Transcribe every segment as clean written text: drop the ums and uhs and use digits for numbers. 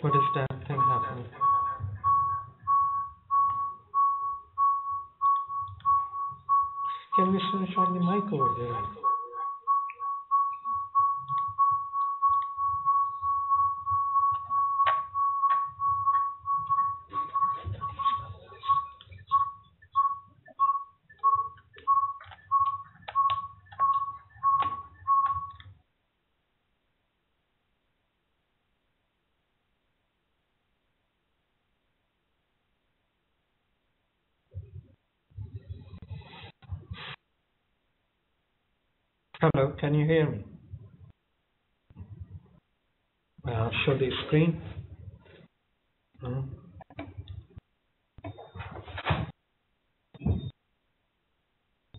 What is that thing happening? Can we switch on the mic over there? Hello, can you hear me? Show the screen.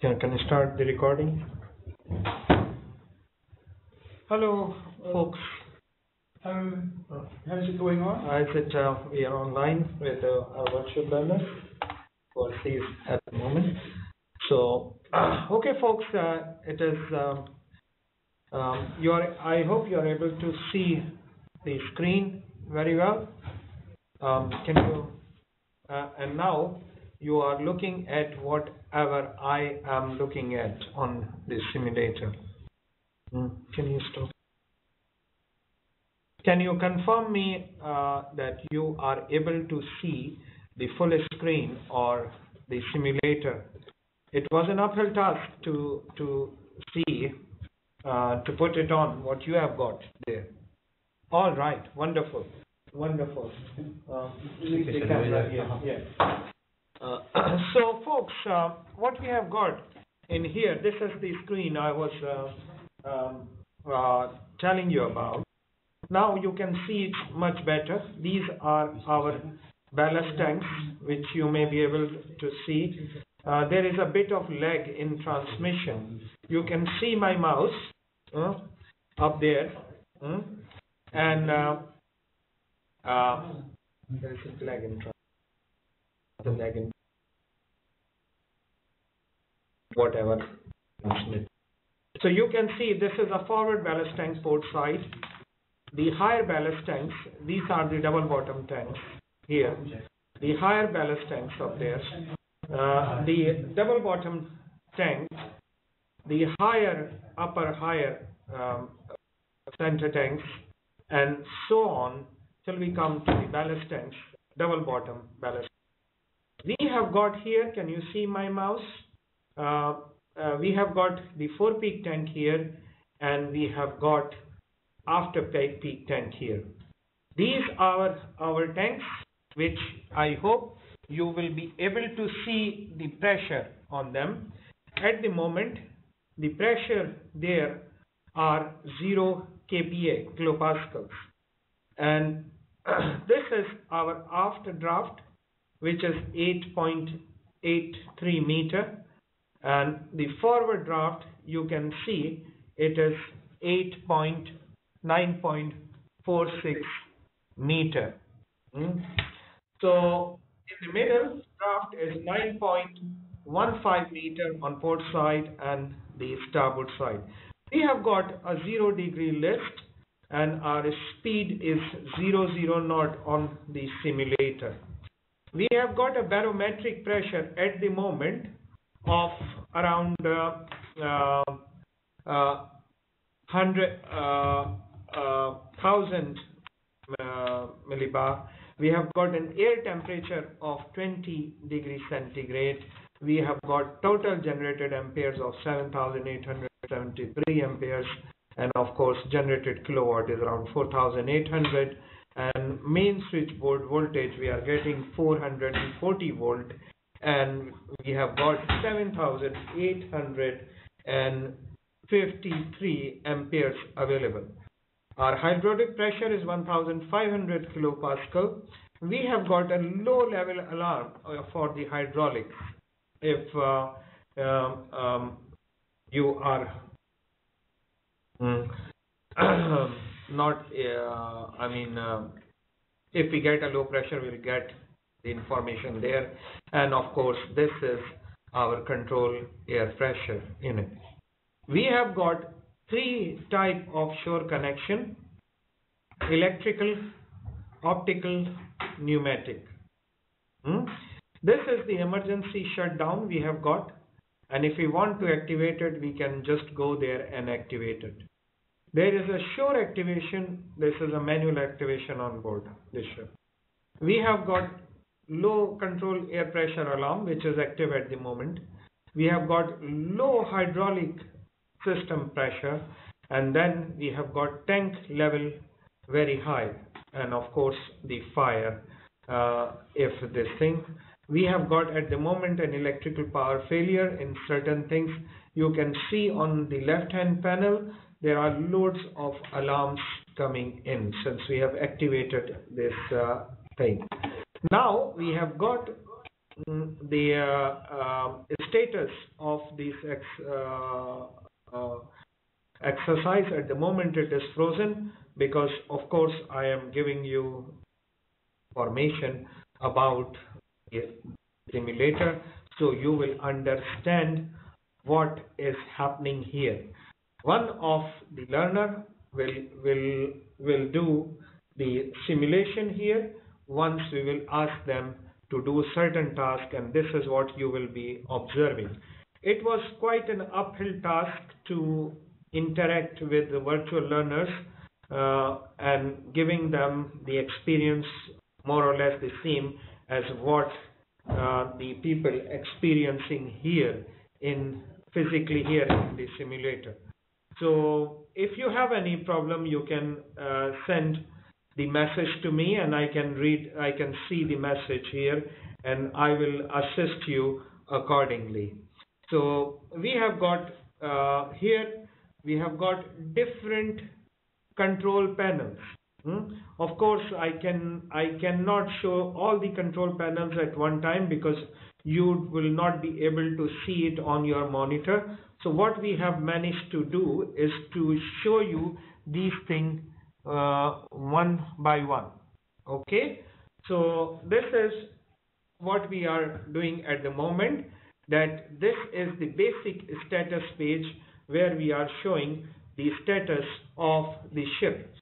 Can you start the recording? Hello, folks. How's it going on? We are online with our virtual learners for these at the moment. So, okay, folks, it is. I hope you are able to see the screen very well. Can you? And now you are looking at whatever I am looking at on the simulator. Can you stop? Can you confirm me that you are able to see the full screen or the simulator? It was an uphill task to see, to put it on what you have got there. All right, wonderful, wonderful. The camera here. Yeah. So, folks, what we have got in here, this is the screen I was telling you about. Now you can see it much better. These are our ballast tanks, which you may be able to see. There is a bit of lag in transmission. You can see my mouse up there, and there is a lag in transmission. Whatever. So you can see this is a forward ballast tank port side. The higher ballast tanks, these are the double bottom tanks here. The higher ballast tanks up there. The double bottom tank, the higher center tanks, and so on till we come to the ballast tanks, double bottom ballast. We have got here, can you see my mouse? We have got the four-peak tank here, and we have got after-peak tank here. These are our tanks, which I hope you will be able to see the pressure on them. At the moment, the pressure there are 0 kPa, kilopascals. And this is our after draft, which is 8.83 meter. And the forward draft, you can see it is 9.46 meter. So in the middle, draft is 9.15 meter on port side and the starboard side. We have got a 0 degree lift, and our speed is 00 knot on the simulator. We have got a barometric pressure at the moment of around 100,000 millibar. We have got an air temperature of 20 degrees centigrade. We have got total generated amperes of 7,873 amperes, and of course generated kilowatt is around 4,800, and main switchboard voltage we are getting 440 volt, and we have got 7,853 amperes available. Our hydraulic pressure is 1,500 kilopascal. We have got a low level alarm for the hydraulics. If you are if we get a low pressure, we'll get the information there. And of course, this is our control air pressure unit. We have got 3 type of shore connection: electrical, optical pneumatic. This is the emergency shutdown we have got, and if we want to activate it, we can just go there and activate it. There is a sure activation. This is a manual activation on board this ship. We have got low control air pressure alarm, which is active at the moment. We have got low hydraulic system pressure, and then we have got tank level very high, and of course the fire. If this thing, we have got at the moment an electrical power failure in certain things. You can see on the left hand panel there are loads of alarms coming in since we have activated this thing. Now we have got the status of this exercise. At the moment it is frozen because of course I am giving you information about the simulator, so you will understand what is happening here. One of the learner will do the simulation here. Once we will ask them to do a certain task, and this is what you will be observing. It was quite an uphill task to interact with the virtual learners and giving them the experience more or less the same as what the people experiencing here physically here in the simulator. So if you have any problem, you can send the message to me, and I can see the message here, and I will assist you accordingly. So we have got here, we have got different control panels. Of course, I cannot show all the control panels at one time because you will not be able to see it on your monitor. So what we have managed to do is to show you these things one by one. Okay, so this is what we are doing at the moment. That this is the basic status page where we are showing the status of the ship.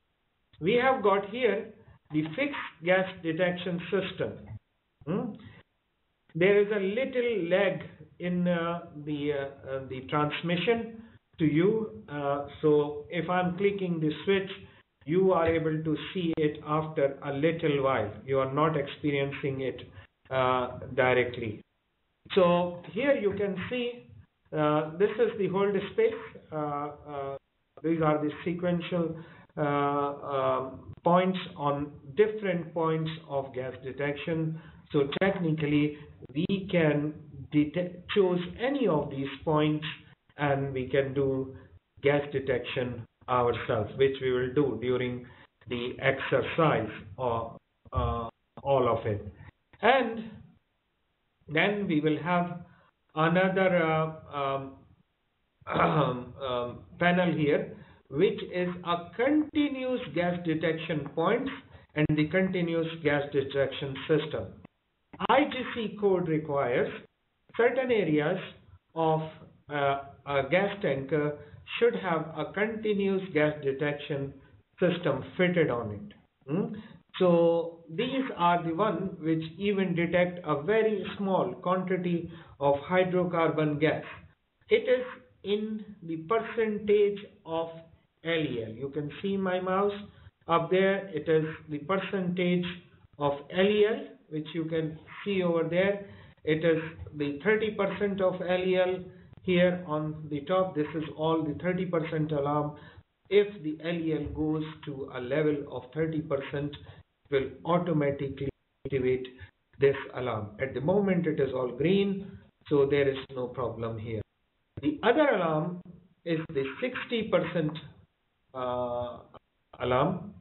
We have got here the fixed gas detection system. There is a little lag in the transmission to you. So if I'm clicking the switch, you are able to see it after a little while. You are not experiencing it directly. So here you can see this is the hold space. These are the sequential points on different points of gas detection. So technically we can choose any of these points and we can do gas detection ourselves, which we will do during the exercise or all of it. And then we will have another panel here, which is a continuous gas detection points and the continuous gas detection system. IGC code requires certain areas of a gas tanker should have a continuous gas detection system fitted on it. So these are the one which even detect a very small quantity of hydrocarbon gas. It is in the percentage of LEL. You can see my mouse up there. It is the percentage of LEL, which you can see over there. It is the 30% of LEL here on the top. This is all the 30% alarm. If the LEL goes to a level of 30%, it will automatically activate this alarm. At the moment it is all green, so there is no problem here. The other alarm is the 60% alarm,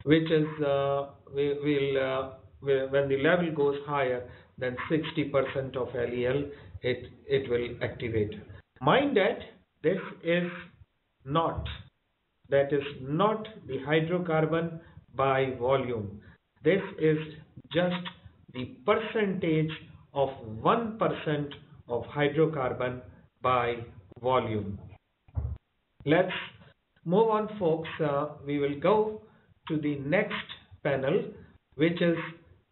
which is when the level goes higher than 60% of LEL, it will activate. Mind that this is not the hydrocarbon by volume. This is just the percentage of 1% of hydrocarbon by volume. Let's move on, folks. We will go to the next panel, which is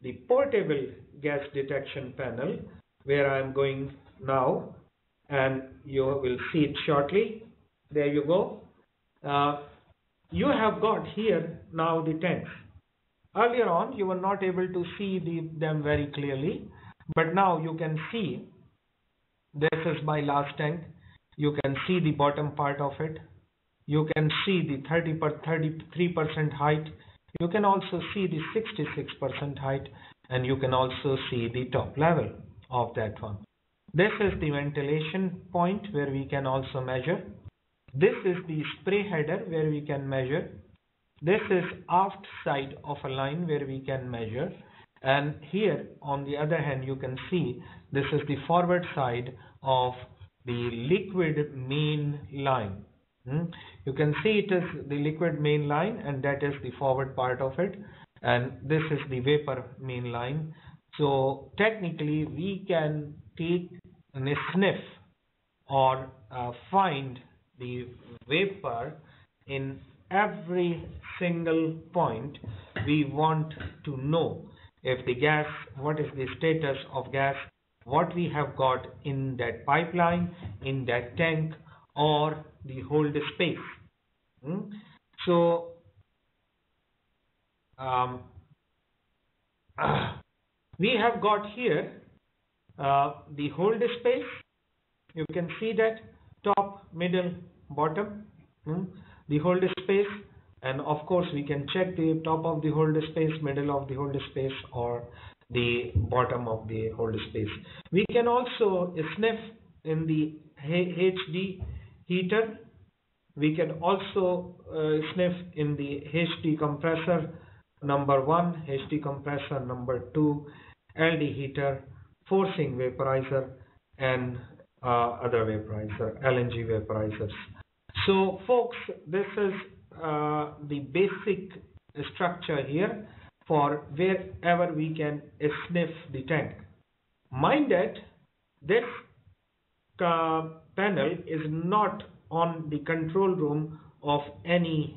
the portable gas detection panel, where I am going now, and you will see it shortly. There you go. You have got here now the tanks. Earlier on, you were not able to see them very clearly, but now you can see. This is my last tank. You can see the bottom part of it. You can see the 33% height. You can also see the 66% height, and you can also see the top level of that one. This is the ventilation point where we can also measure. This is the spray header where we can measure. This is aft side of a line where we can measure. And here on the other hand, you can see this is the forward side of the liquid main line. You can see it is the liquid main line, and that is the forward part of it, and this is the vapor main line. So technically we can take a sniff or find the vapor in every single point. We want to know if the gas, what is the status of gas, what we have got in that pipeline, in that tank, or the hold space. So we have got here the hold space. You can see that top, middle, bottom, the hold space, and of course we can check the top of the hold space, middle of the hold space, or the bottom of the hold space. We can also sniff in the HD heater. We can also sniff in the HD compressor number 1, HD compressor number 2, LD heater, forcing vaporizer, and other vaporizer, LNG vaporizers. So folks, this is the basic structure here for wherever we can sniff the tank. Mind that this panel is not on the control room of any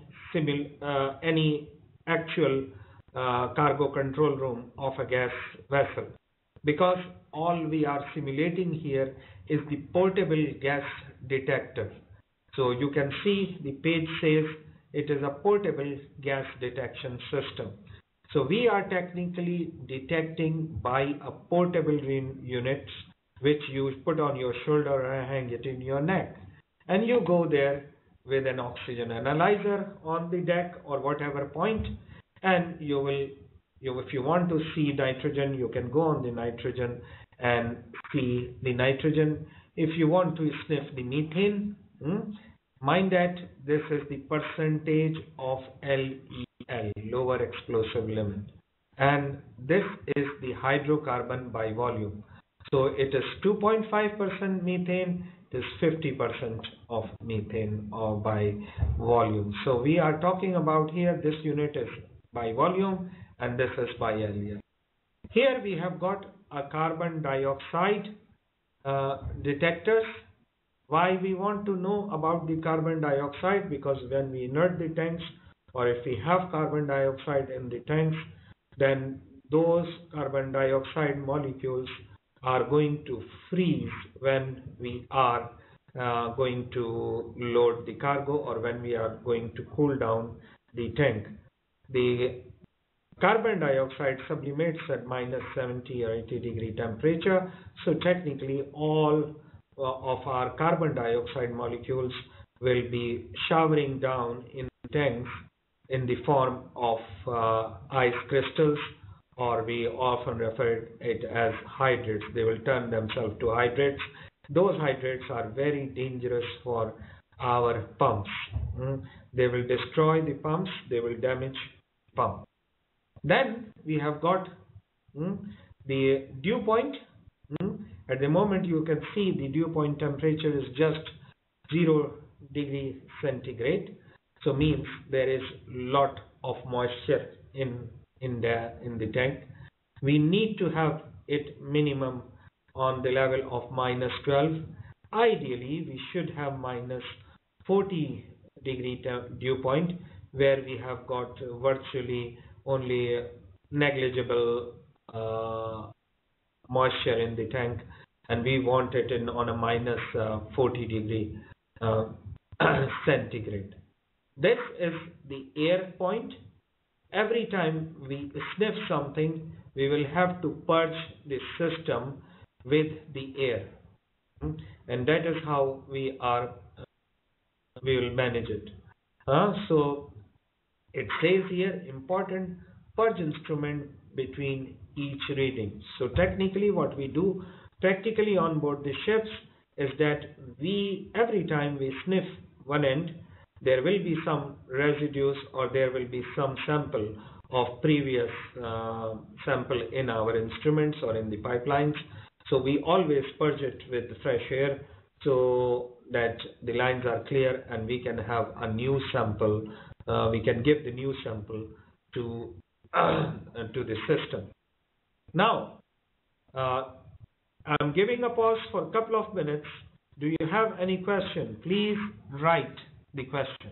actual cargo control room of a gas vessel, because all we are simulating here is the portable gas detector. So you can see the page says it is a portable gas detection system. So we are technically detecting by a portable unit which you put on your shoulder and hang it in your neck. And you go there with an oxygen analyzer on the deck or whatever point, and you will, if you want to see nitrogen, you can go on the nitrogen and see the nitrogen. If you want to sniff the methane, mind that this is the percentage of LEL, lower explosive limit, and this is the hydrocarbon by volume. So it is 2.5% methane, it is 50% of methane or by volume. So we are talking about here, this unit is by volume and this is by LEL. Here we have got a carbon dioxide detectors. Why we want to know about the carbon dioxide? Because when we inert the tanks, or if we have carbon dioxide in the tanks, then those carbon dioxide molecules are going to freeze when we are going to load the cargo, or when we are going to cool down the tank. The carbon dioxide sublimates at minus 70 or 80 degree temperature. So technically all of our carbon dioxide molecules will be showering down in tanks in the form of ice crystals, or we often refer it as hydrates. They will turn themselves to hydrates. Those hydrates are very dangerous for our pumps. They will destroy the pumps, they will damage pump. Then we have got the dew point. At the moment you can see the dew point temperature is just 0 degree centigrade. So means there is lot of moisture in the tank. We need to have it minimum on the level of minus 12. Ideally we should have minus 40 degree dew point, where we have got virtually only negligible moisture in the tank, and we want it in on a minus 40 degree uh, centigrade. This is the air point. Every time we sniff something, we will have to purge the system with the air. And that is how we will manage it. So it says here important purge instrument between each reading. So technically what we do practically on board the ships is that every time we sniff one end, there will be some residues or there will be some sample of previous sample in our instruments or in the pipelines. So we always purge it with fresh air so that the lines are clear and we can have a new sample. We can give the new sample to the system. Now, I'm giving a pause for a couple of minutes. Do you have any question? Please write the question.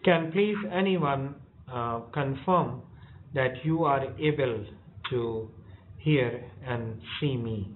Can please anyone confirm that you are able to hear and see me?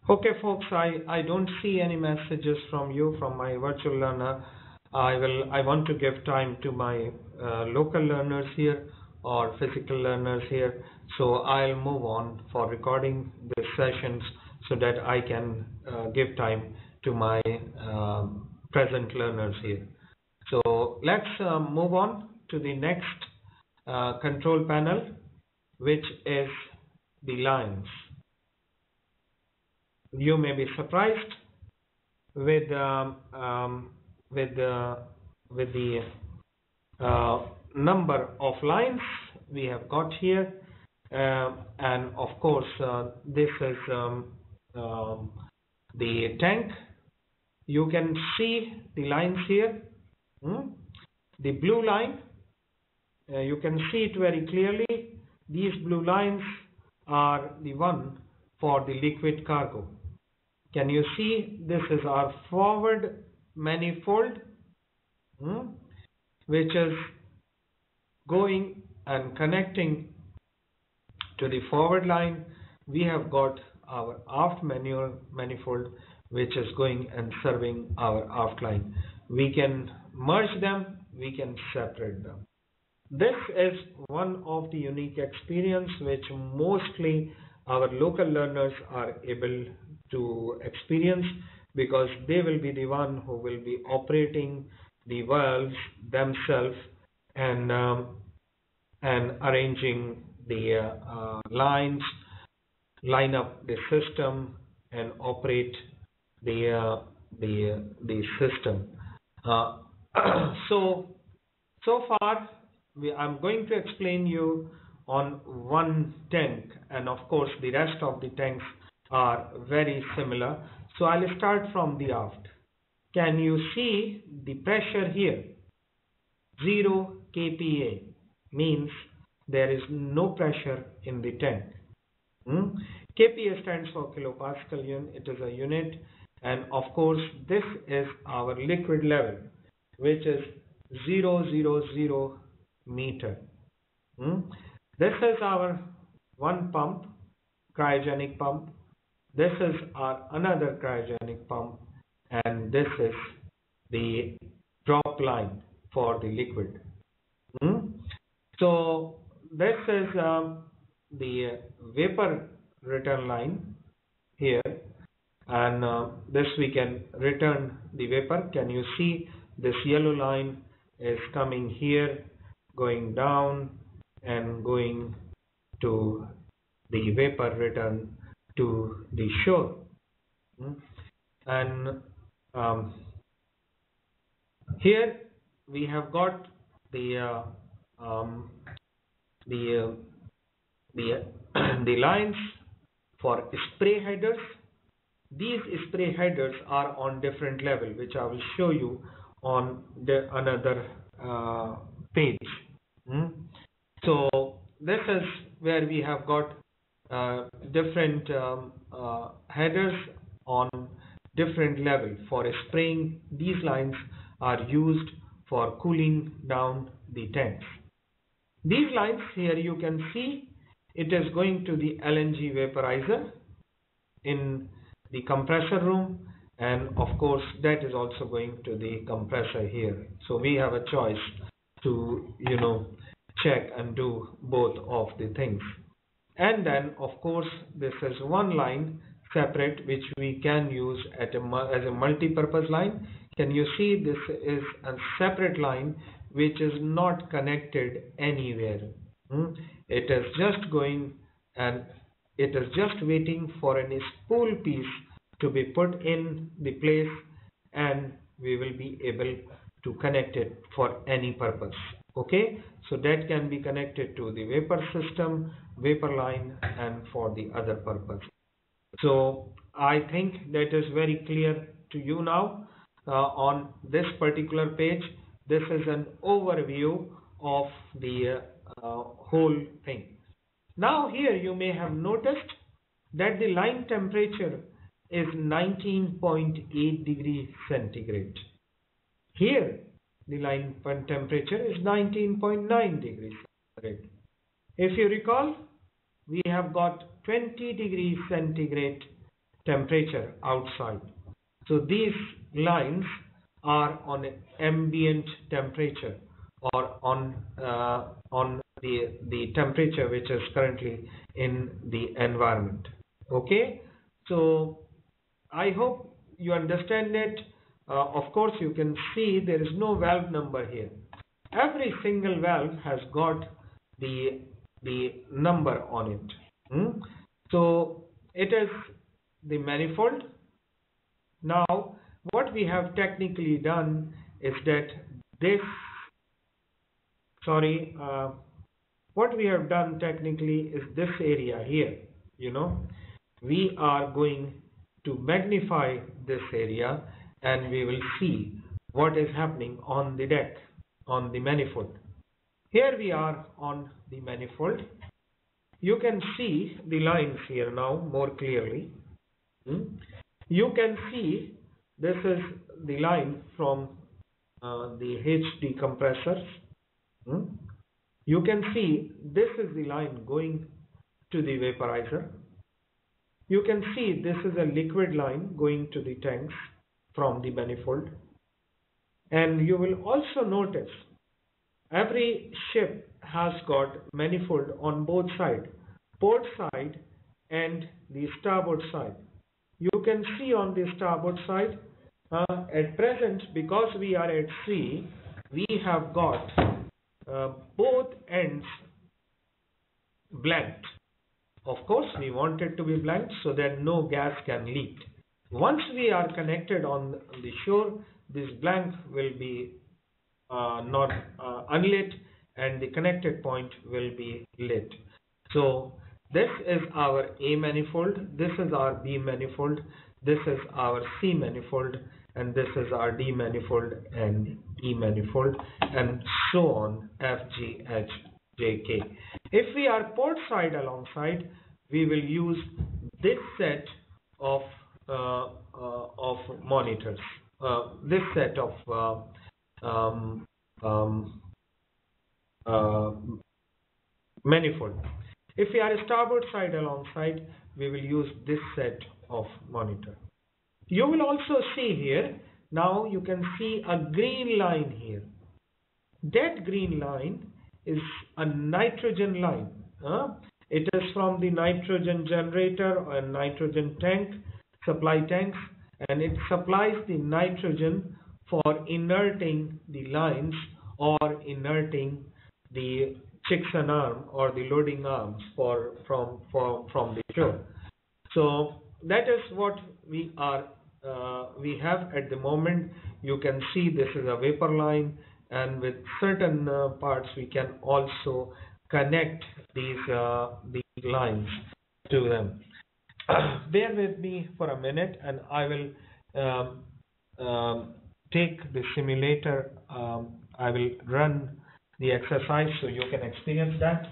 Okay, folks, I don't see any messages from you, from my virtual learner. I want to give time to my local learners here or physical learners here. So I'll move on for recording these sessions so that I can give time to my present learners here. So let's move on to the next control panel, which is the lines. You may be surprised with the number of lines we have got here, and of course this is the tank. You can see the lines here. The blue line, you can see it very clearly. These blue lines are the one for the liquid cargo. Can you see this is our forward manifold, which is going and connecting to the forward line. We have got our aft manifold, which is going and serving our aft line. We can merge them, we can separate them. This is one of the unique experience which mostly our local learners are able to experience, because they will be the one who will be operating the valves themselves, and and arranging the lines, line up the system, and operate the system. So far, I'm going to explain you on one tank, and of course the rest of the tanks are very similar. So I'll start from the aft. Can you see the pressure here? 0 kPa means there is no pressure in the tank. kPa stands for kilopascal unit. It is a unit, and of course this is our liquid level, which is 000 meter. This is our one pump, cryogenic pump. This is our another cryogenic pump, and this is the drop line for the liquid. So this is the vapor return line here, and this we can return the vapor. Can you see this yellow line is coming here, going down and going to the vapor return to the shore. And here we have got the lines for spray headers. These spray headers are on different level, which I will show you on the another page. So this is where we have got different headers on different level for spraying. These lines are used for cooling down the tanks. These lines here, you can see it is going to the LNG vaporizer in the compressor room, and of course that is also going to the compressor here. So we have a choice to check and do both of the things. And then of course this is one line separate, which we can use as a multi-purpose line. Can you see this is a separate line which is not connected anywhere? It is just going, and it is just waiting for a spool piece to be put in the place, and we will be able to connect it for any purpose. Okay, so that can be connected to the vapor system, vapor line, and for the other purpose. So I think that is very clear to you now. On this particular page, this is an overview of the whole thing. Now here you may have noticed that the line temperature is 19.8 degrees centigrade. Here the line temperature is 19.9 degrees centigrade. If you recall, we have got 20 degrees centigrade temperature outside. So these lines are on ambient temperature, or on the temperature which is currently in the environment. Okay, so I hope you understand it. Of course you can see there is no valve number here. Every single valve has got the number on it. So it is the manifold. Now what we have technically done is that what we have done technically is this area here. We are going to magnify this area, and we will see what is happening on the deck, on the manifold. Here we are on the manifold. You can see the lines here now more clearly. You can see this is the line from the HD compressors. You can see this is the line going to the vaporizer. You can see this is a liquid line going to the tanks from the manifold. And you will also notice every ship has got manifold on both sides, port side and the starboard side. You can see on the starboard side, at present, because we are at sea, we have got both ends blanked. Of course, we want it to be blanked so that no gas can leak. Once we are connected on the shore, this blank will be not unlit, and the connected point will be lit. So this is our A manifold, this is our B manifold, this is our C manifold, and this is our D manifold and E manifold, and so on, F, G, H, J, K. If we are port side alongside, we will use this set of monitors, this set of um, um, manifold. If we are starboard side alongside, we will use this set of monitor. You will also see here, now you can see a green line here. That green line is a nitrogen line. It is from the nitrogen generator or nitrogen tank, supply tanks, and it supplies the nitrogen for inerting the lines or inerting the chicken arm or the loading arms from the shore. So that is what we have at the moment. You can see this is a vapor line, and with certain parts we can also connect these lines to them. Bear with me for a minute, and I will take the simulator. I will run the exercise so you can experience that.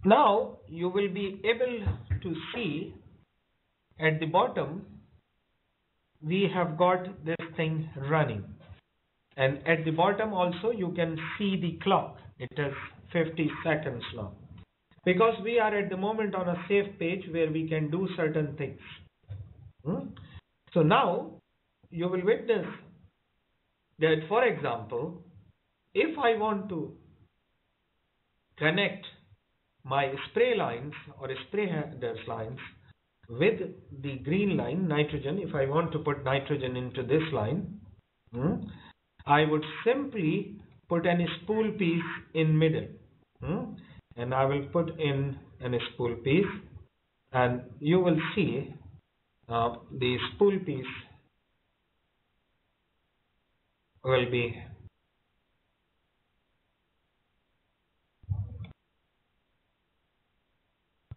Now you will be able to see at the bottom we have got this thing running, and at the bottom also you can see the clock. It is 50 seconds now, because we are at the moment on a safe page where we can do certain things. So now you will witness that, for example, if I want to connect my spray lines or spray headers lines with the green line, nitrogen, if I want to put nitrogen into this line, I would simply put any spool piece in middle, and I will put in a spool piece, and you will see the spool piece will be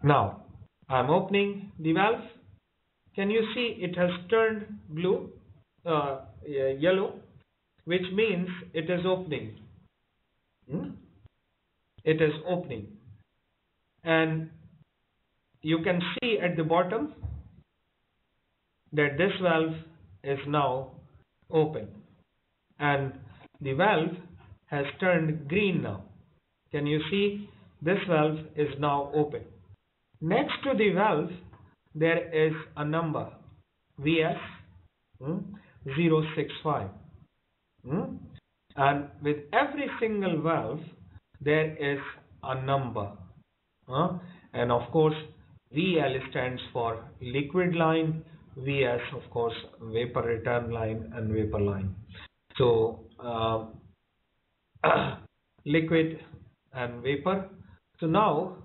now. I'm opening the valve. Can you see it has turned blue, yellow, which means it is opening. It is opening, and you can see at the bottom that this valve is now open, and the valve has turned green now. Can you see this valve is now open? Next to the valve there is a number VS 065, and with every single valve there is a number, and of course VL stands for liquid line, VS of course vapor return line and vapor line. So liquid and vapor. So now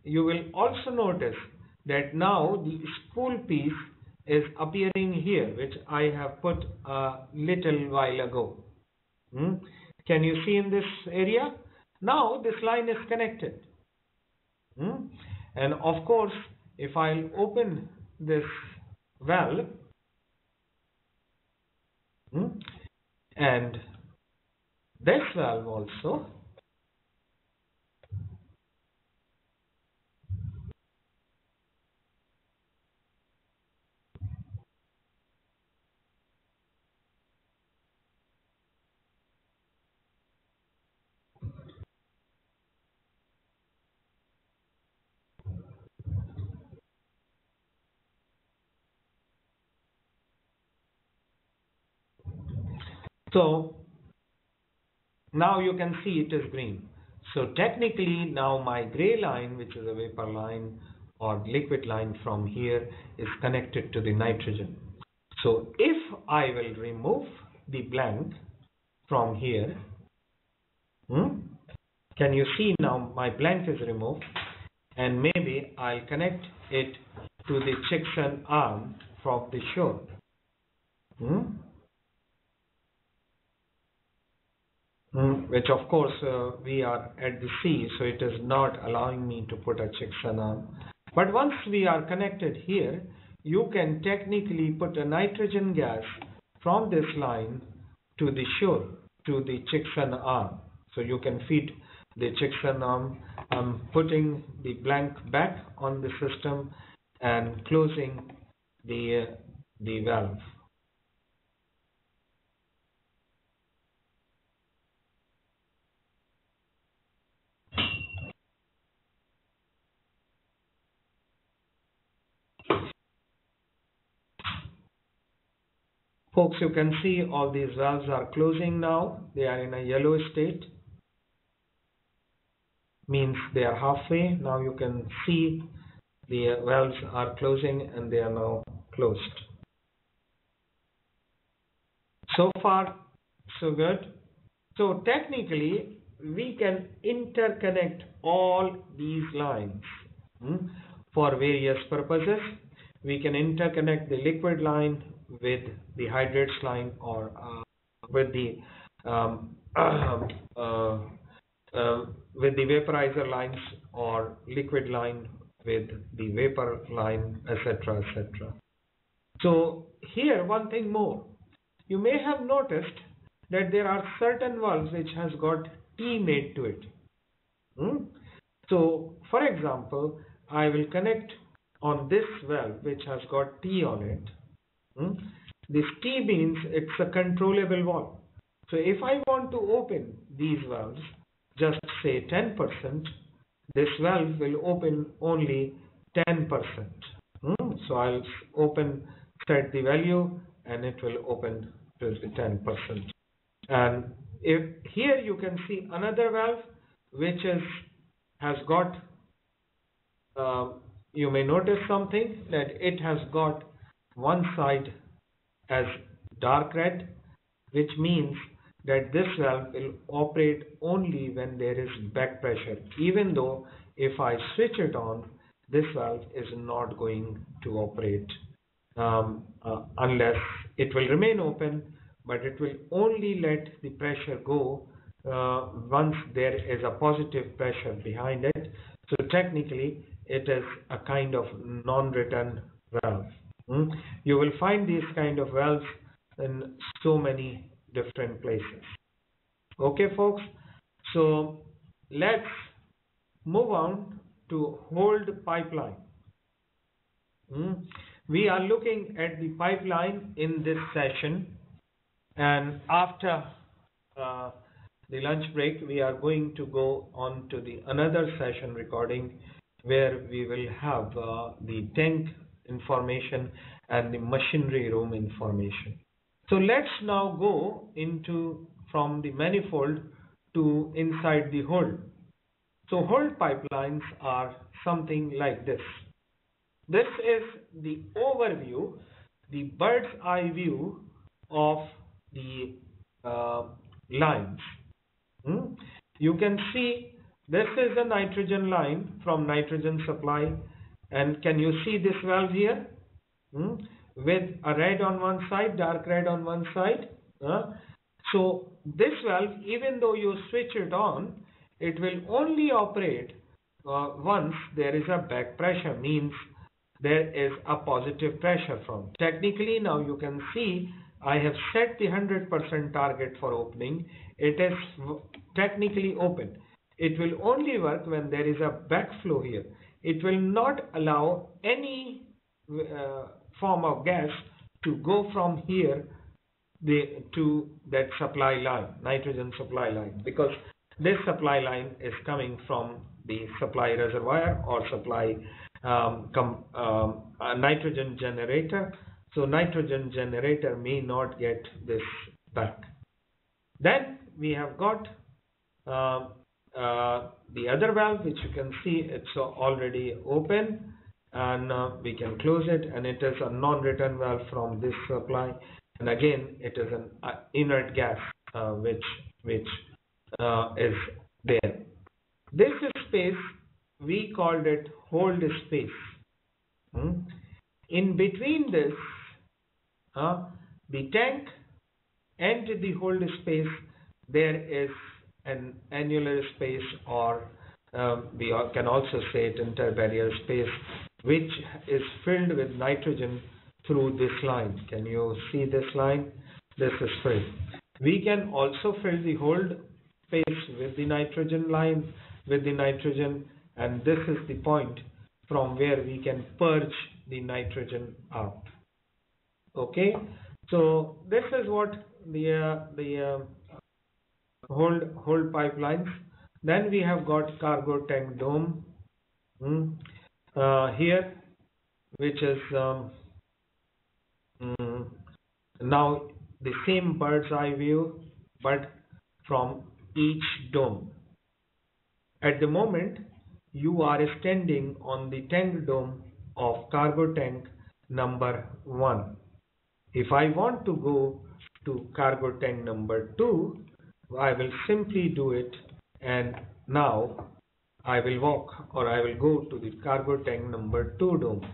you will also notice that now the spool piece is appearing here, which I have put a little while ago. Can you see in this area? Now this line is connected. And of course, if I'll open this valve and this valve also, so now you can see it is green. So technically now my gray line, which is a vapor line or liquid line from here, is connected to the nitrogen. So if I will remove the blank from here, can you see now my blank is removed, and maybe I'll connect it to the Chickson arm from the shore. Which of course we are at the sea, so it is not allowing me to put a Chickson arm. But once we are connected here, you can technically put a nitrogen gas from this line to the shore, to the Chickson arm. So you can feed the Chickson arm. I'm putting the blank back on the system and closing the valve. Folks, you can see all these valves are closing now. They are in a yellow state. Means they are halfway. Now you can see the valves are closing and they are now closed. So far, so good. So technically, we can interconnect all these lines for various purposes. We can interconnect the liquid line with the hydrates line, or with the vaporizer lines, or liquid line with the vapor line, etc., etc. So here, one thing more. You may have noticed that there are certain valves which has got T made to it. So, for example, I will connect on this valve which has got T on it. This T means it's a controllable valve. So if I want to open these valves, just say 10%, this valve will open only 10%. So I'll set the value, and it will open to the 10%. And if here you can see another valve which has got, you may notice something, that it has got one side as dark red, which means that this valve will operate only when there is back pressure. Even though if I switch it on, this valve is not going to operate unless it will remain open, but it will only let the pressure go once there is a positive pressure behind it. So technically it is a kind of non-return valve. You will find these kind of valves in so many different places. Okay, folks, so let's move on to hold pipeline. We are looking at the pipeline in this session, and after the lunch break we are going to go on to the another session recording where we will have the tank information and the machinery room information. So let's now go into from the manifold to inside the hold. So hold pipelines are something like this. This is the overview, the bird's eye view of the lines. You can see this is a nitrogen line from nitrogen supply, and can you see this valve here with a red on one side, dark red on one side? So this valve, even though you switch it on, it will only operate once there is a back pressure, means there is a positive pressure from. Technically now you can see I have set the 100% target for opening. It is technically open. It will only work when there is a backflow here. It will not allow any form of gas to go from here to that supply line, nitrogen supply line, because this supply line is coming from the supply reservoir or supply nitrogen generator. So nitrogen generator may not get this back. Then we have got the other valve, which you can see it's already open, and we can close it, and it is a non-return valve from this supply, and again it is an inert gas which is there. This space we called it hold space. In between this, the tank and the hold space, there is an annular space, or we can also say it interbarrier space, which is filled with nitrogen through this line. Can you see this line? This is filled. We can also fill the hold space with the nitrogen line, and this is the point from where we can purge the nitrogen out. Okay, so this is what the hold pipelines. Then we have got cargo tank dome here, which is now the same bird's eye view, but from each dome. At the moment, you are standing on the tank dome of cargo tank number 1. If I want to go to cargo tank number 2, I will simply do it, and now I will walk, or I will go to the cargo tank number 2 dome.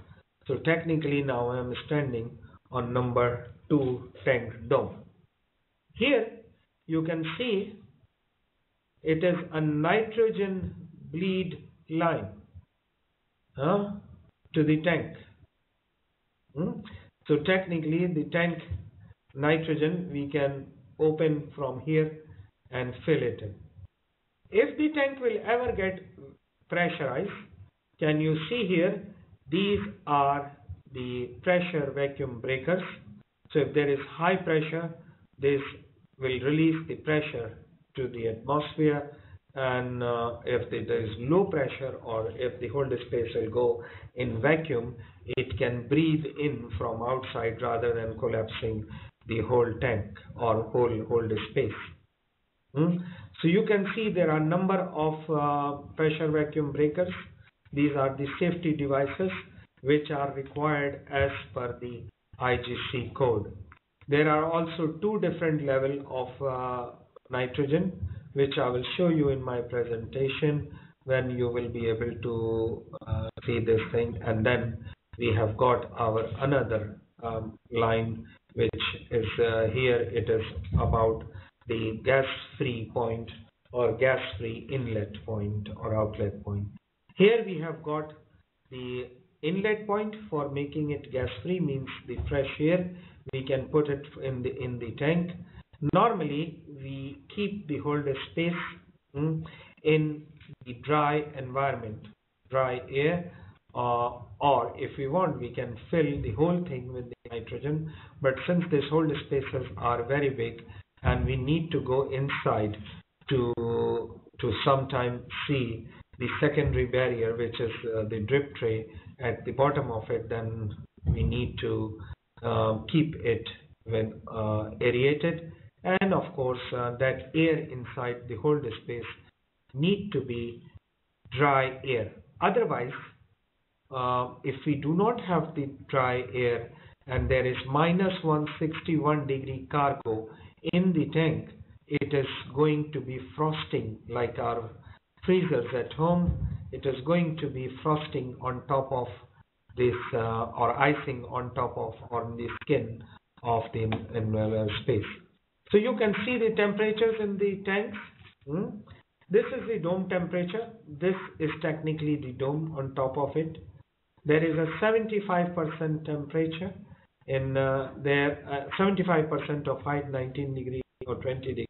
So technically now I am standing on number 2 tank dome. Here you can see it is a nitrogen bleed line to the tank. So technically the tank nitrogen we can open from here and fill it in. If the tank will ever get pressurized, can you see here, these are the pressure vacuum breakers. So if there is high pressure, this will release the pressure to the atmosphere, and if there is low pressure, or if the hold space will go in vacuum, it can breathe in from outside rather than collapsing the whole tank or whole hold space. So you can see there are a number of pressure vacuum breakers. These are the safety devices which are required as per the IGC code. There are also 2 different levels of nitrogen, which I will show you in my presentation when you will be able to see this thing. And then we have got our another line, which is here. It is about the gas-free point, or gas-free inlet point or outlet point. Here we have got the inlet point for making it gas-free, means the fresh air we can put it in the tank. Normally we keep the hold space in the dry environment, dry air, or if we want, we can fill the whole thing with the nitrogen. But since these hold spaces are very big and we need to go inside to sometime see the secondary barrier, which is the drip tray at the bottom of it, then we need to keep it when aerated, and of course that air inside the hold space need to be dry air. Otherwise, if we do not have the dry air and there is -161 degree cargo in the tank, it is going to be frosting like our freezers at home. It is going to be frosting on top of this or icing on top of, on the skin of the inhaler space. So you can see the temperatures in the tanks. This is the dome temperature. This is technically the dome. On top of it there is a 75% temperature in there, 75% of height 19 degrees or 20 degrees,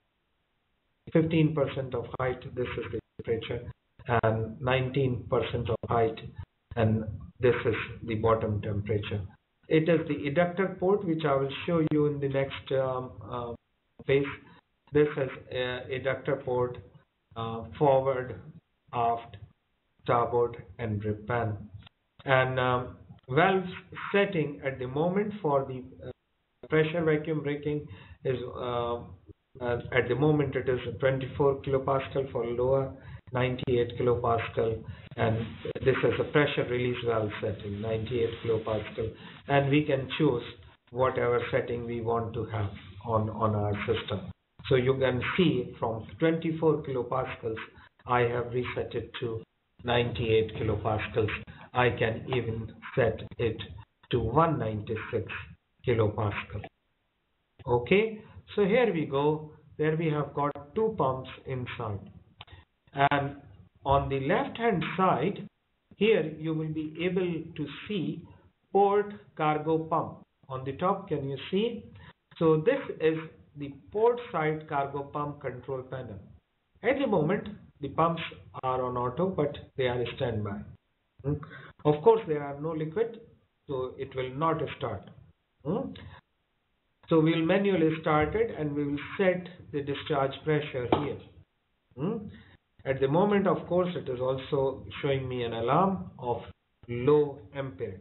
15% of height, this is the temperature, and 19% of height, and this is the bottom temperature. It is the ejector port, which I will show you in the next phase. This is ejector port, forward, aft, starboard, and drip pan. And valve setting at the moment for the pressure vacuum braking is at the moment it is 24 kilopascal for lower 98 kilopascal, and this is a pressure release valve setting, 98 kilopascal, and we can choose whatever setting we want to have on our system. So you can see from 24 kilopascals, I have reset it to 98 kilopascals. I can even set it to 196 kilopascal. Okay, so here we go. There we have got two pumps inside. And on the left hand side, here you will be able to see port cargo pump. On the top, can you see? So this is the port side cargo pump control panel. At the moment, the pumps are on auto, but they are standby. Of course, there are no liquid, so it will not start. So we will manually start it and we will set the discharge pressure here. At the moment, of course, it is also showing me an alarm of low amperage.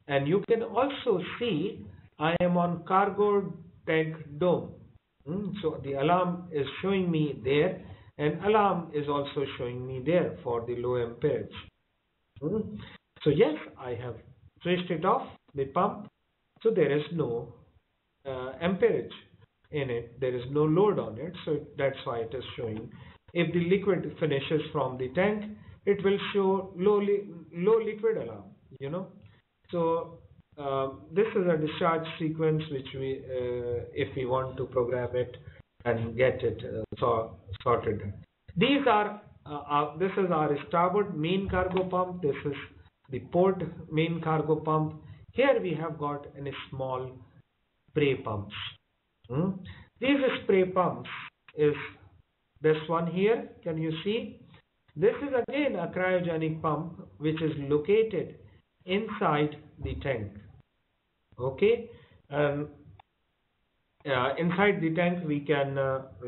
And you can also see I am on cargo tank dome. So the alarm is showing me there, and alarm is also showing me there for the low amperage. So yes, I have switched it off, the pump, so there is no amperage in it. There is no load on it, so that's why it is showing. If the liquid finishes from the tank, it will show low liquid alarm, So this is a discharge sequence which we, if we want to program it and get it sorted. These are, this is our starboard main cargo pump. This is the port main cargo pump. Here we have got a small spray pumps. These spray pumps is this one here. Can you see? This is again a cryogenic pump which is located inside the tank. Okay, inside the tank we can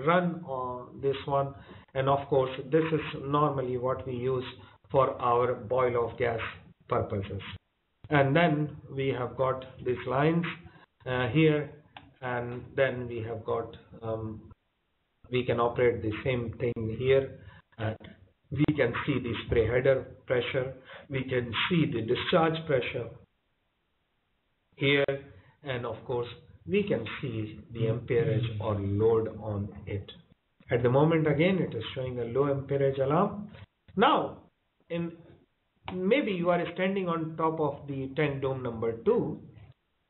run on this one, and of course this is normally what we use for our boil off gas purposes. And then we have got these lines here, and then we have got we can operate the same thing here, and we can see the spray header pressure, we can see the discharge pressure here, and of course we can see the amperage or load on it. At the moment, again, it is showing a low amperage alarm. Now, maybe you are standing on top of the tank dome number 2,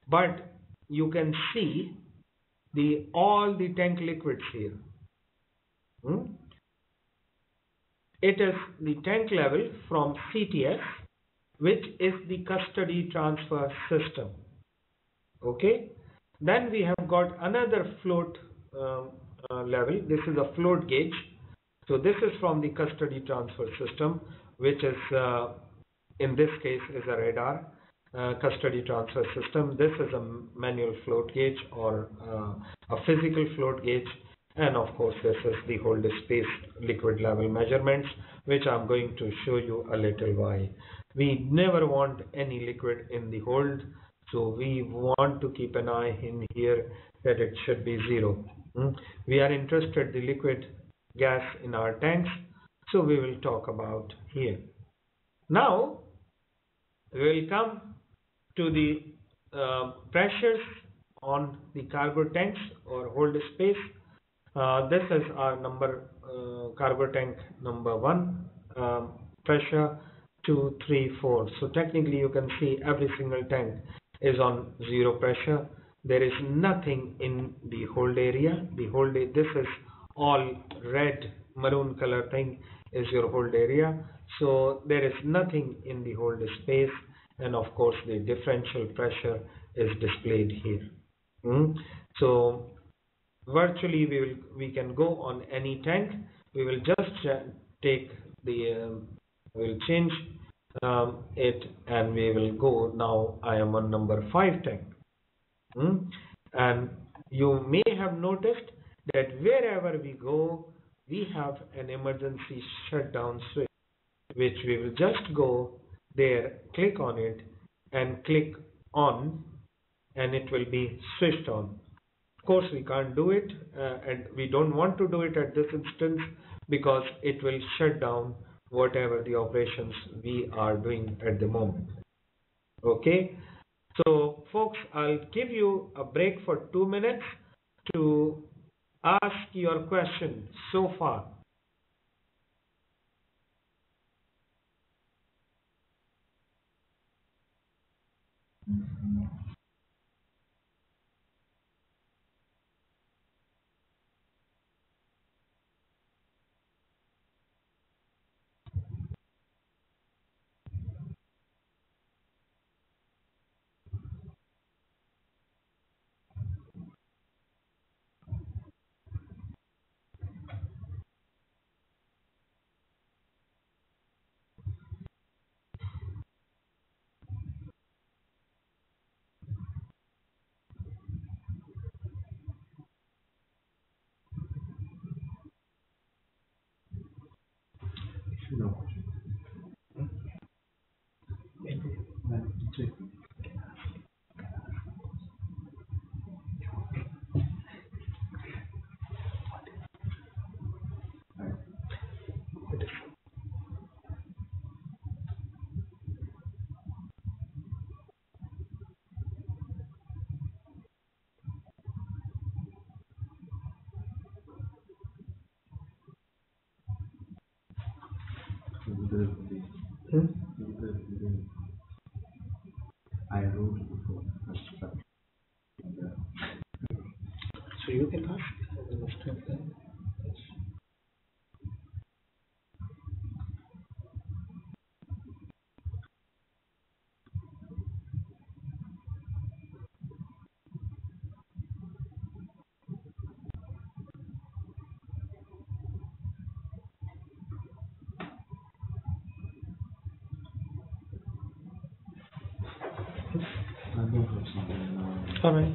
but you can see all the tank liquids here. It is the tank level from CTS, which is the custody transfer system. Okay, then we have got another float level. This is a float gauge. So this is from the custody transfer system, which is in this case is a radar custody transfer system. This is a manual float gauge or a physical float gauge. And of course, this is the hold space liquid level measurements, which I'm going to show you a little while. We never want any liquid in the hold, so we want to keep an eye in here that it should be 0. We are interested in the liquid gas in our tanks, so we will talk about here. Now, we will come to the pressures on the cargo tanks or hold space. This is our cargo tank number 1, pressure 2, 3, 4. So technically you can see every single tank is on 0 pressure. There is nothing in the hold area. This is all red maroon color thing is your hold area. So there is nothing in the hold space, and of course the differential pressure is displayed here. So virtually we can go on any tank. We will just take the we'll change it, and we will go. Now I am on number 5 tank, and you may have noticed that wherever we go we have an emergency shutdown switch, which we will just go there, click on it and click on, and it will be switched on. Of course, we can't do it, and we don't want to do it at this instance because it will shut down whatever the operations we are doing at the moment. Okay, so folks, I'll give you a break for 2 minutes to ask your question so far. No. I wrote before. So you can ask. All right.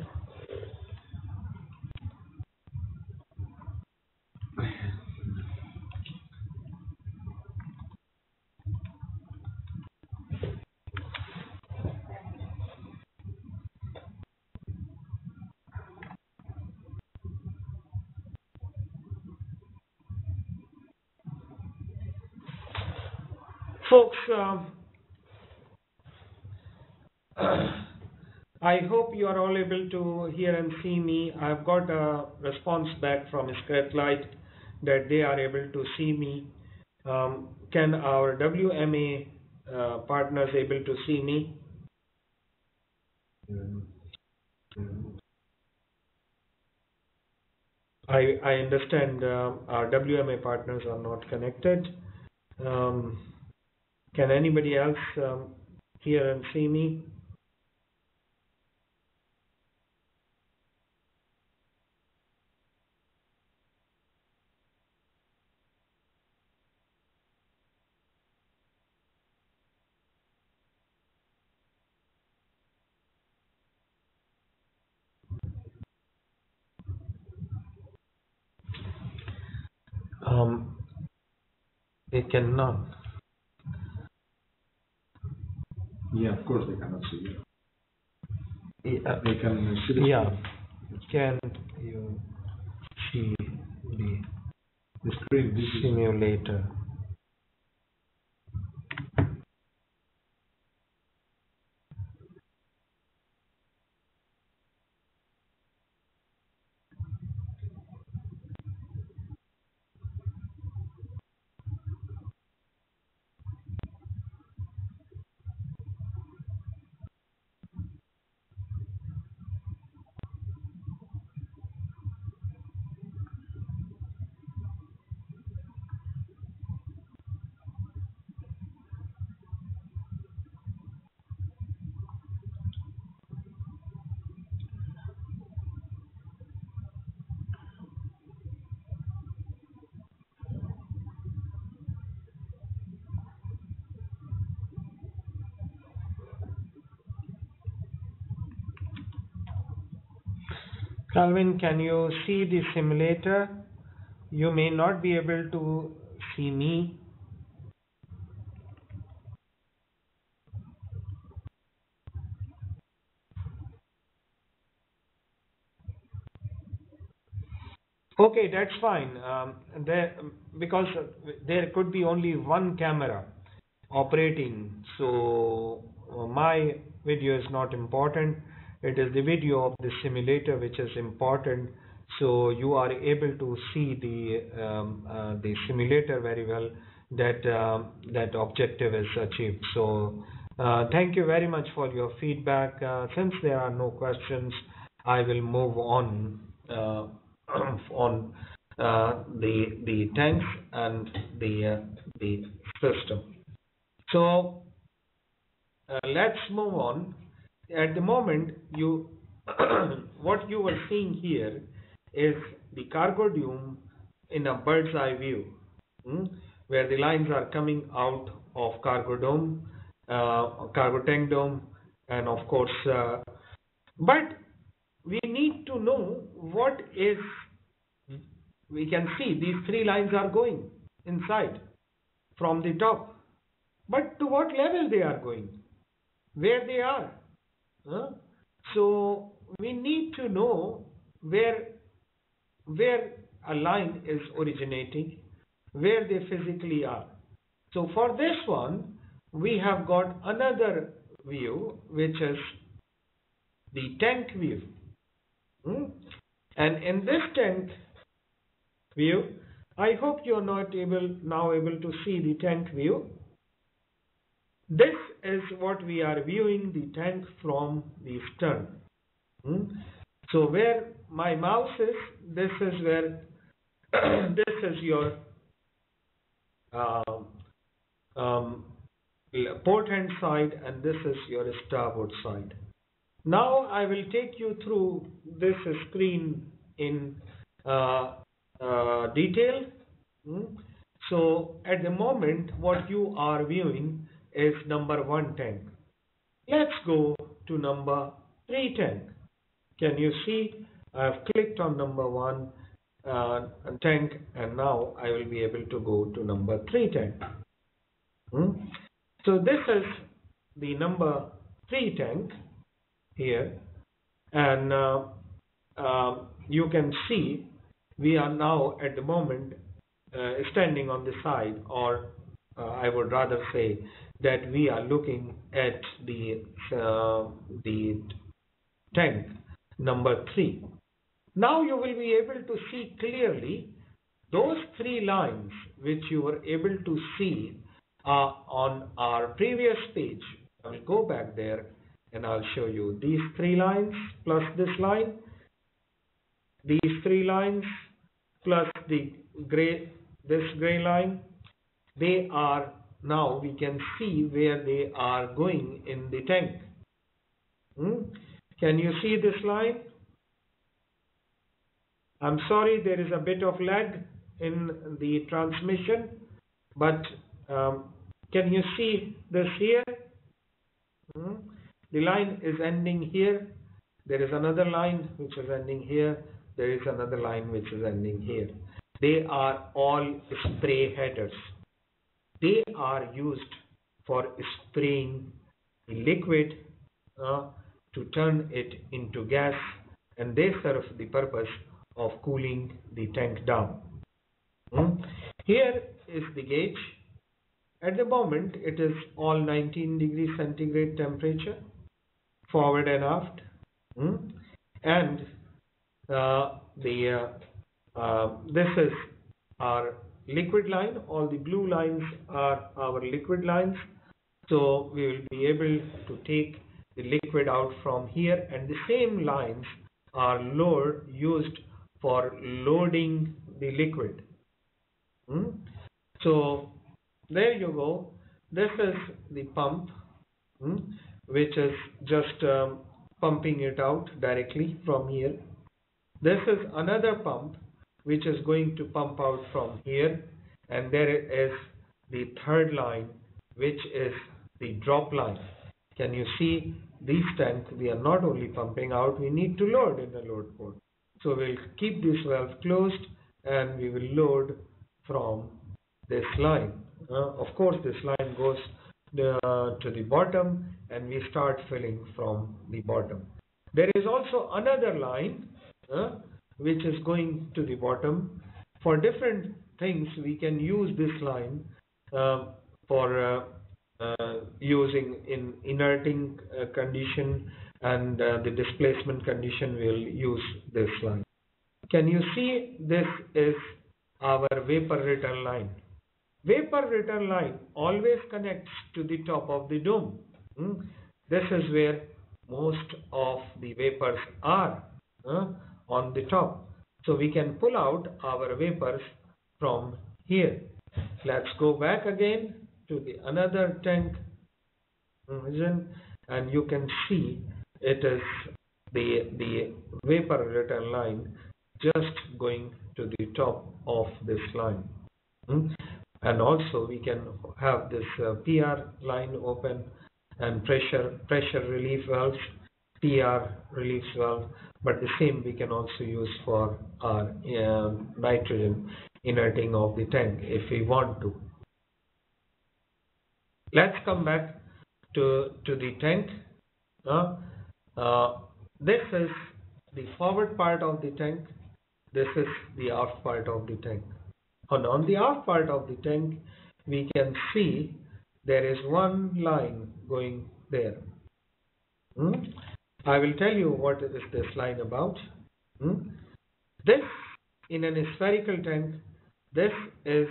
Folks, I hope you are all able to hear and see me. I've got a response back from Skylight that they are able to see me. Can our WMA partners able to see me? I understand our WMA partners are not connected. Can anybody else hear and see me? They cannot. Yeah, of course they cannot see you. Yeah. They can see the Yeah. Can you see the screen. This is simulator? Calvin, can you see the simulator? You may not be able to see me. Okay, that's fine. Because there could be only one camera operating, so my video is not important. It is the video of the simulator which is important. So you are able to see the simulator very well. That objective is achieved. So thank you very much for your feedback. Since there are no questions, I will move on. On the tanks and the system. So let's move on. At the moment, you what you are seeing here is the cargo dome in a bird's eye view, where the lines are coming out of cargo dome, cargo tank dome, and of course, but we need to know what is. We can see these three lines are going inside from the top, but to what level they are going, where they are. Huh? So we need to know where a line is originating, where they physically are. So for this one, we have got another view, which is the tank view. And in this tank view, I hope you are now able to see the tank view. This is what we are viewing the tank from the stern. So where my mouse is, this is where this is your port hand side, and this is your starboard side. Now I will take you through this screen in detail. So at the moment, what you are viewing is number 1 tank. Let's go to number 3 tank. Can you see? I have clicked on number 1 tank, and now I will be able to go to number 3 tank. So this is the number 3 tank here, and you can see we are now at the moment standing on the side, or I would rather say that we are looking at the tank number 3. Now you will be able to see clearly those 3 lines which you were able to see on our previous page. I will go back there and I'll show you these 3 lines plus this line, these 3 lines plus this gray line. They are, now we can see where they are going in the tank. Can you see this line? I'm sorry, there is a bit of lag in the transmission, but can you see this here? The line is ending here. There is another line which is ending here. There is another line which is ending here. They are all spray headers. They are used for spraying the liquid to turn it into gas, and they serve the purpose of cooling the tank down. Here is the gauge. At the moment, it is all 19 degrees centigrade temperature, forward and aft. And this is our liquid line. All the blue lines are our liquid lines. So we will be able to take the liquid out from here, and the same lines are used for loading the liquid. So there you go. This is the pump, which is just pumping it out directly from here. This is another pump which is going to pump out from here, and there is the third line, which is the drop line. Can you see these tanks? We are not only pumping out, we need to load in the load port. So we'll keep this valve closed and we will load from this line. Of course, this line goes to the bottom and we start filling from the bottom. There is also another line which is going to the bottom. For different things, we can use this line for using in inerting condition, and the displacement condition will use this line. Can you see this is our vapor return line? Vapor return line always connects to the top of the dome. This is where most of the vapors are, on the top. So we can pull out our vapors from here. Let's go back again to the another tank vision, and you can see it is the vapor return line just going to the top of this line. And also we can have this PR line open, and pressure relief valves, PR relief valve, but the same we can also use for our nitrogen inerting of the tank if we want to. Let's come back to the tank. This is the forward part of the tank. This is the aft part of the tank. And on the aft part of the tank, we can see there is one line going there. I will tell you what is this line about. This, in a spherical tank, this is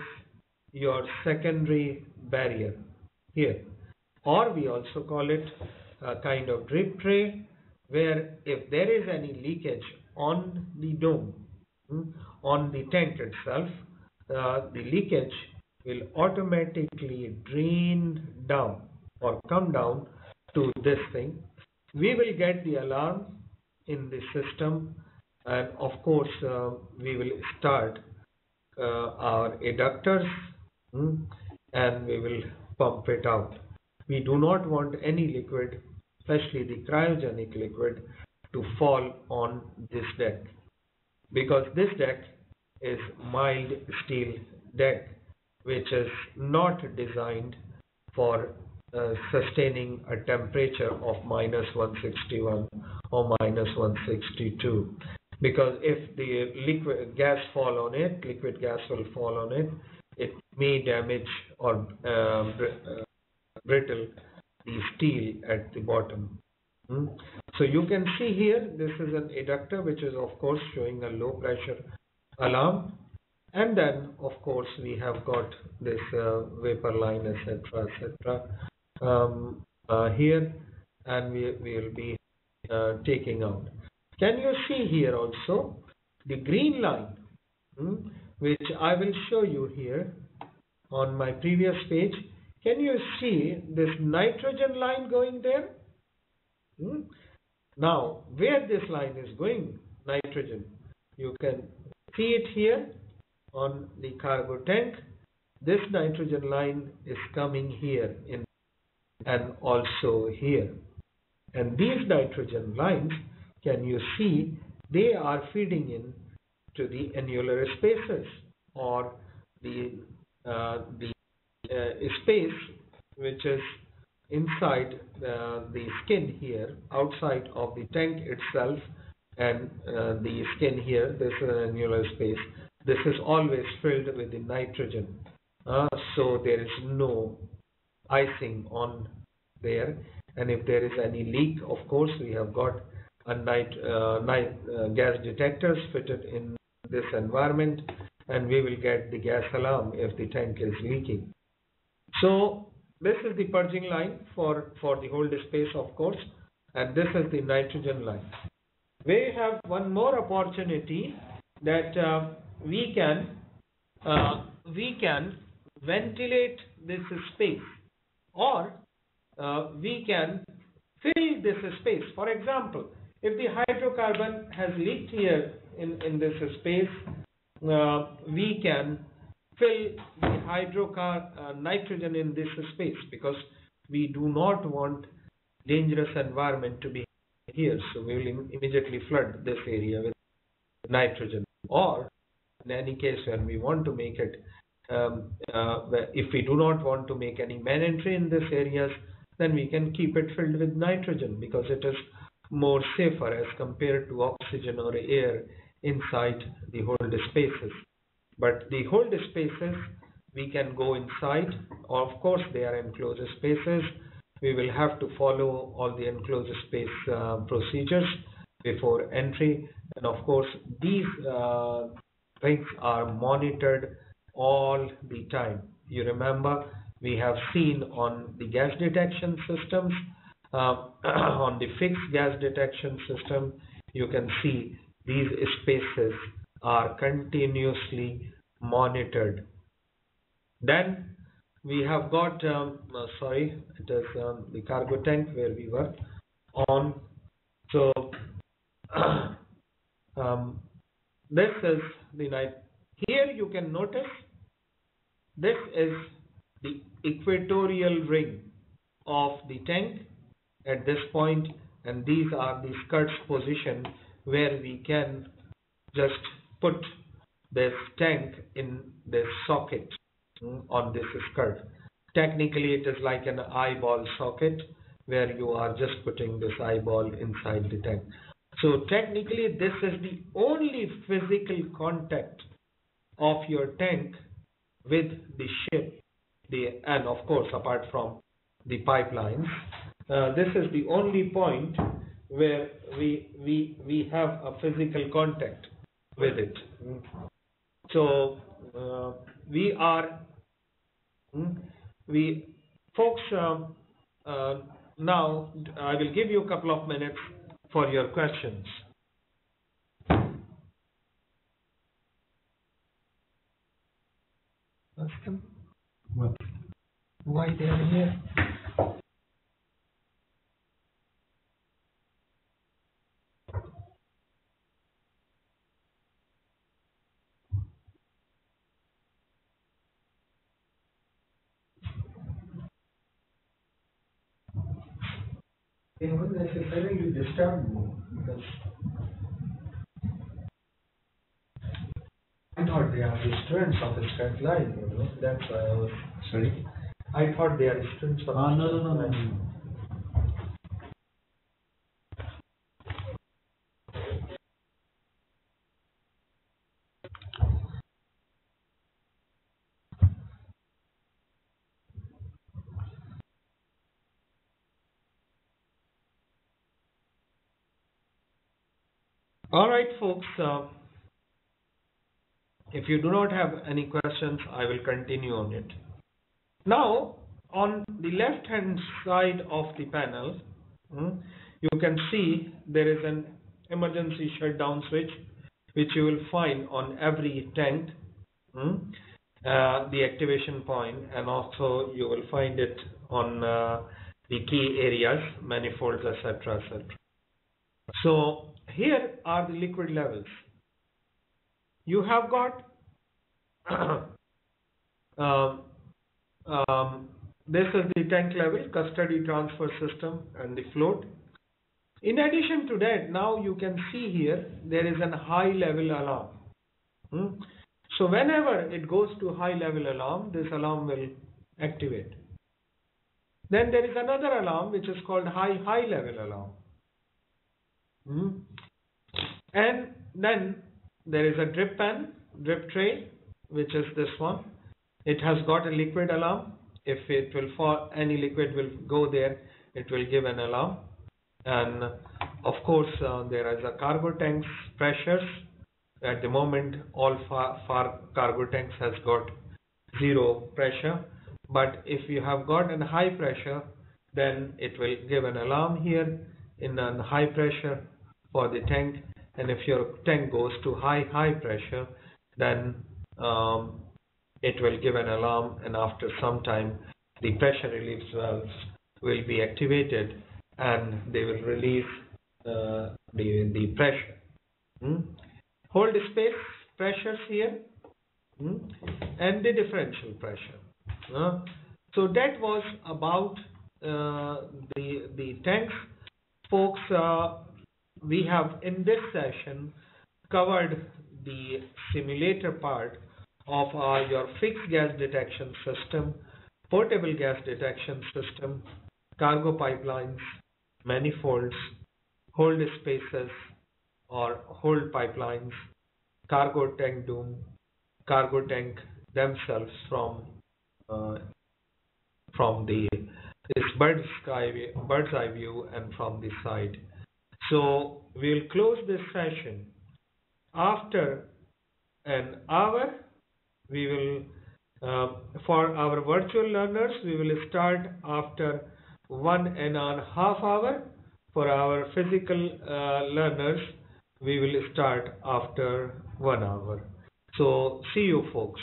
your secondary barrier here, or we also call it a kind of drip tray, where if there is any leakage on the dome, on the tank itself, the leakage will automatically drain down or come down to this thing. We will get the alarm in the system, and of course we will start our adductors, and we will pump it out. We do not want any liquid, especially the cryogenic liquid, to fall on this deck, because this deck is mild steel deck, which is not designed for sustaining a temperature of -161 or -162, because if the liquid gas fall on it, liquid gas will fall on it, it may damage or brittle the steel at the bottom. So you can see here, this is an adductor which is of course showing a low pressure alarm, and then of course we have got this vapor line, etc., here, and we will be taking out. Can you see here also the green line, which I will show you here on my previous page? Can you see this nitrogen line going there? Now, where this line is going, nitrogen, you can see it here on the cargo tank. This nitrogen line is coming here in, and also here. And these nitrogen lines, can you see, they are feeding in to the annular spaces, or the space which is inside the skin here, outside of the tank itself, and the skin here, this is an annular space. This is always filled with the nitrogen, so there is no icing on there. And if there is any leak, of course we have got a gas detectors fitted in this environment, and we will get the gas alarm if the tank is leaking. So this is the purging line for the hold space, of course, and this is the nitrogen line. We have one more opportunity that we can ventilate this space, or we can fill this space. For example, if the hydrocarbon has leaked here in this space, we can fill the nitrogen in this space, because we do not want dangerous environment to be here. So we will immediately flood this area with nitrogen. Or in any case, when we want to make it, if we do not want to make any main entry in these areas, then we can keep it filled with nitrogen, because it is more safer as compared to oxygen or air inside the hold spaces. But the hold spaces, we can go inside. Of course, they are enclosed spaces. We will have to follow all the enclosed space procedures before entry. And of course, these things are monitored all the time. You remember, we have seen on the gas detection systems, on the fixed gas detection system, you can see these spaces are continuously monitored. Then we have got, sorry, it is the cargo tank where we were on. So this is the night. Here you can notice this is the equatorial ring of the tank at this point, and these are the skirts position where we can just put this tank in this socket on this skirt. Technically, it is like an eyeball socket where you are just putting this eyeball inside the tank. So technically, this is the only physical contact of your tank with the ship, and of course, apart from the pipelines, this is the only point where we have a physical contact with it. So folks, now I will give you a couple of minutes for your questions. Ask them. What? Why they are here? They won't necessarily disturb me because I thought they are the students of the straight line, you know. That's why I was. Sorry? I thought they are students of the No. straight line. All right, folks. If you do not have any questions, I will continue on it. Now, on the left-hand side of the panel, you can see there is an emergency shutdown switch, which you will find on every tank, the activation point, and also you will find it on the key areas, manifolds, etc., etc. So here are the liquid levels. You have got this is the tank level, custody transfer system, and the float. In addition to that, now you can see here there is a high level alarm. So whenever it goes to high level alarm, this alarm will activate. Then there is another alarm which is called high level alarm. And then there is a drip tray, which is this one. It has got a liquid alarm. If it will fall, any liquid will go there, it will give an alarm. And of course, there is a cargo tank's pressures. At the moment, all far cargo tanks has got 0 pressure. But if you have got a high pressure, then it will give an alarm here in a high pressure for the tank. And if your tank goes to high pressure, then it will give an alarm, and after some time the pressure relief valves will be activated and they will release the pressure. Hold space pressures here and the differential pressure. So that was about the tanks. Folks, we have in this session covered the simulator part of your fixed gas detection system, portable gas detection system, cargo pipelines, manifolds, hold spaces or hold pipelines, cargo tank themselves uh, from this bird's eye view and from the side. So we'll close this session. After an hour, we will, for our virtual learners, we will start after 1.5 hour. For our physical learners, we will start after 1 hour. So see you folks.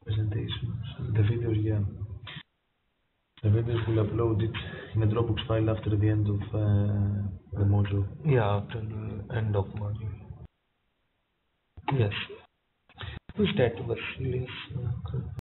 Presentations. The videos, yeah. The videos will upload it in a Dropbox file after the end of the module. Yeah, after the end of module. Yes. Who's that? Vasilius?